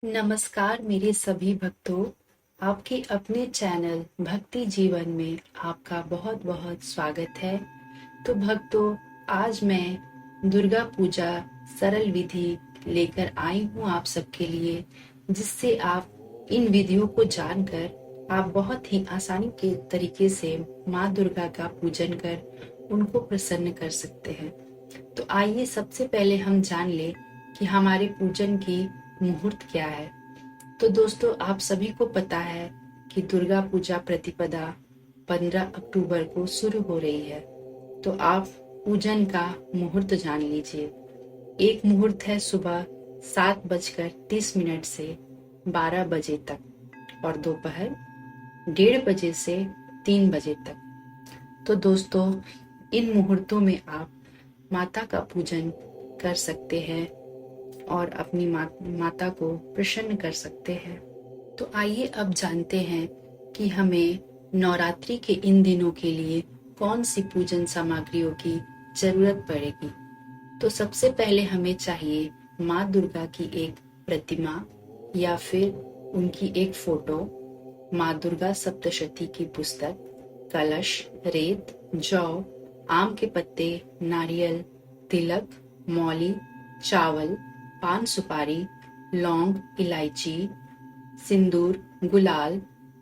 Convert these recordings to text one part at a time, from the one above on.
नमस्कार मेरे सभी भक्तों, आपके अपने चैनल भक्ति जीवन में आपका बहुत बहुत स्वागत है। तो भक्तों, आज मैं दुर्गा पूजा सरल विधि लेकर आई हूँ आप सबके लिए, जिससे आप इन विधियों को जानकर आप बहुत ही आसानी के तरीके से माँ दुर्गा का पूजन कर उनको प्रसन्न कर सकते हैं। तो आइए सबसे पहले हम जान ले कि हमारे पूजन की मुहूर्त क्या है। तो दोस्तों, आप सभी को पता है कि दुर्गा पूजा प्रतिपदा 15 अक्टूबर को शुरू हो रही है। तो आप पूजन का मुहूर्त जान लीजिए। एक मुहूर्त है सुबह 7:30 से 12 बजे तक और दोपहर 1:30 से 3 बजे तक। तो दोस्तों, इन मुहूर्तों में आप माता का पूजन कर सकते हैं और अपनी माता को प्रसन्न कर सकते हैं। तो आइए अब जानते हैं कि हमें नवरात्रि के इन दिनों के लिए कौन सी पूजन सामग्रियों की जरूरत पड़ेगी। तो सबसे पहले हमें चाहिए माँ दुर्गा की एक प्रतिमा या फिर उनकी एक फोटो, माँ दुर्गा सप्तशती की पुस्तक, कलश, रेत, जौ, आम के पत्ते, नारियल, तिलक, मौली, चावल, पान सुपारी, लौंग, इलायची, सिंदूर, गुलाल,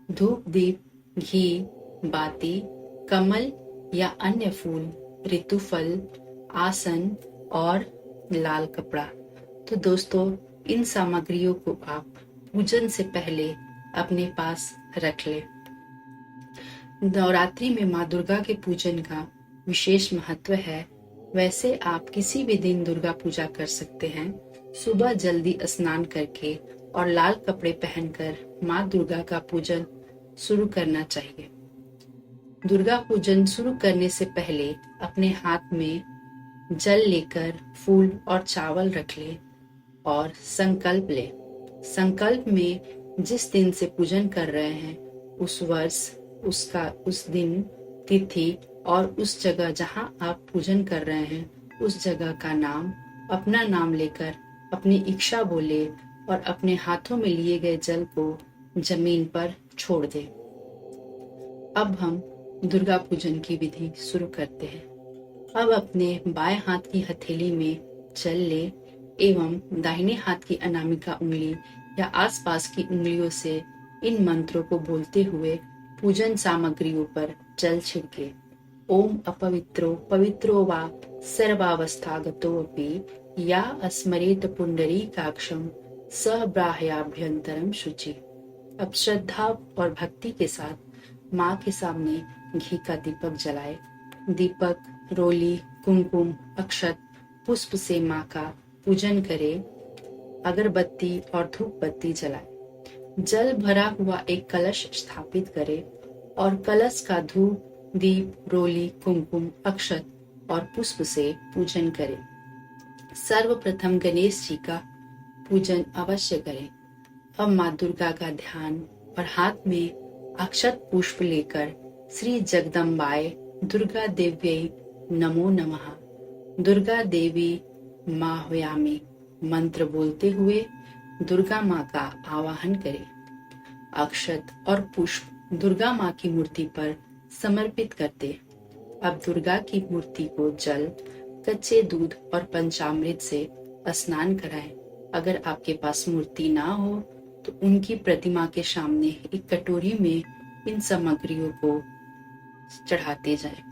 धूप दीप, घी, बाती, कमल या अन्य फूल, ऋतुफल, आसन और लाल कपड़ा। तो दोस्तों, इन सामग्रियों को आप पूजन से पहले अपने पास रख लें। नवरात्रि में माँ दुर्गा के पूजन का विशेष महत्व है। वैसे आप किसी भी दिन दुर्गा पूजा कर सकते हैं। सुबह जल्दी स्नान करके और लाल कपड़े पहनकर माँ दुर्गा का पूजन शुरू करना चाहिए। दुर्गा पूजन शुरू करने से पहले अपने हाथ में जल लेकर फूल और चावल रख ले और संकल्प ले। संकल्प में जिस दिन से पूजन कर रहे हैं उस वर्ष, उस दिन, तिथि और उस जगह जहां आप पूजन कर रहे हैं उस जगह का नाम, अपना नाम लेकर अपनी इच्छा बोले और अपने हाथों में लिए गए जल को जमीन पर छोड़ दे। अब हम दुर्गा पूजन की विधि शुरू करते हैं। अब अपने बाएं हाथ की हथेली में जल ले एवं दाहिने हाथ की अनामिका उंगली या आसपास की उंगलियों से इन मंत्रों को बोलते हुए पूजन सामग्रियों पर जल छिड़के। ओम अपवित्रो पवित्रो वा सर्वावस्थागतोऽपि या स्मरेत पुंडरीकाक्षं स ब्राह्याभ्यंतरम शुचि। अब श्रद्धा और भक्ति के साथ माँ के सामने घी का दीपक जलाए। दीपक, रोली, कुमकुम, अक्षत, पुष्प से माँ का पूजन करे। अगरबत्ती और धूप बत्ती जलाए। जल भरा हुआ एक कलश स्थापित करे और कलश का धूप, दीप, रोली, कुमकुम, अक्षत और पुष्प से पूजन करे। सर्वप्रथम गणेश जी का पूजन अवश्य करें। अब माँ दुर्गा का ध्यान और हाथ में अक्षत पुष्प लेकर श्री जगदम्बाय दुर्गा देव्यै नमो नमः, दुर्गा देवी माह्यामि मंत्र बोलते हुए दुर्गा माँ का आवाहन करें। अक्षत और पुष्प दुर्गा माँ की मूर्ति पर समर्पित करते। अब दुर्गा की मूर्ति को जल, कच्चे दूध और पंचामृत से स्नान कराएं। अगर आपके पास मूर्ति ना हो तो उनकी प्रतिमा के सामने एक कटोरी में इन सामग्रियों को चढ़ाते जाएं।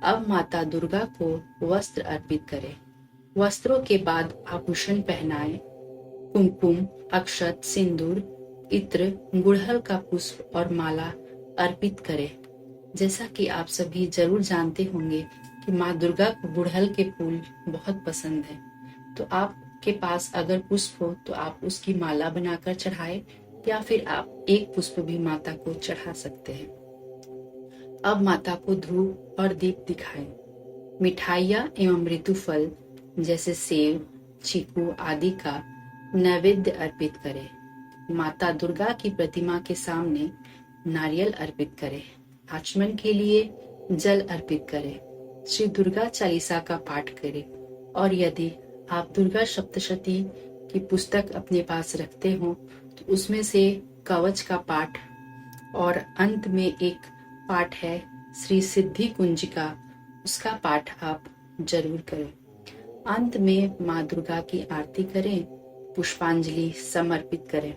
अब माता दुर्गा को वस्त्र अर्पित करें। वस्त्रों के बाद आभूषण पहनाएं। कुमकुम, अक्षत, सिंदूर, इत्र, गुड़हल का पुष्प और माला अर्पित करें। जैसा कि आप सभी जरूर जानते होंगे कि माँ दुर्गा को गुड़हल के फूल बहुत पसंद है। तो आपके पास अगर पुष्प हो तो आप उसकी माला बनाकर चढ़ाएं या फिर आप एक पुष्प भी माता को चढ़ा सकते हैं। अब माता को धूप और दीप दिखाएं। मिठाइयाँ एवं ऋतुफल जैसे सेब, चीकू आदि का नैवेद्य अर्पित करें। माता दुर्गा की प्रतिमा के सामने नारियल अर्पित करें। आचमन के लिए जल अर्पित करें। श्री दुर्गा चालीसा का पाठ करें और यदि आप दुर्गा सप्तशती की पुस्तक अपने पास रखते हो तो उसमें से कवच का पाठ और अंत में एक पाठ है श्री सिद्धि कुंज का, उसका पाठ आप जरूर करें। अंत में माँ दुर्गा की आरती करें, पुष्पांजलि समर्पित करें।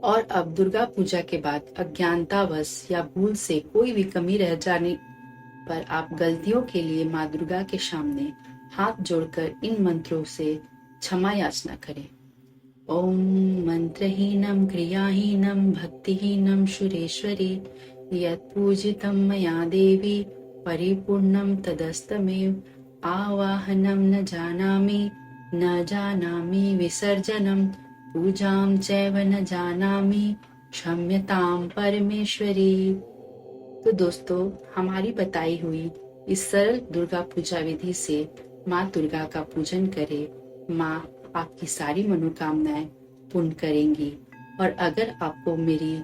और अब दुर्गा पूजा के बाद अज्ञानतावश या भूल से कोई भी कमी रह जाने पर आप गलतियों के लिए माँ दुर्गा के सामने हाथ जोड़कर इन मंत्रों से क्षमा याचना करें। ओम मंत्रहीनं क्रियाहीनं भक्तिहीनं सुरेश्वरी यत् पूजितं मया देवी परिपूर्णं तदस्तमेव आवाहनं न जानामि विसर्जनं पूजां चैव न जानामि क्षम्यतां परमेश्वरी। तो दोस्तों, हमारी बताई हुई इस सरल दुर्गा पूजा विधि से माँ दुर्गा का पूजन करें। माँ आपकी सारी मनोकामनाएं पूर्ण करेंगी। और अगर आपको मेरी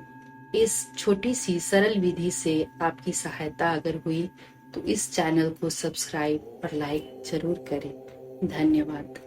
इस छोटी सी सरल विधि से आपकी सहायता अगर हुई तो इस चैनल को सब्सक्राइब और लाइक जरूर करें। धन्यवाद।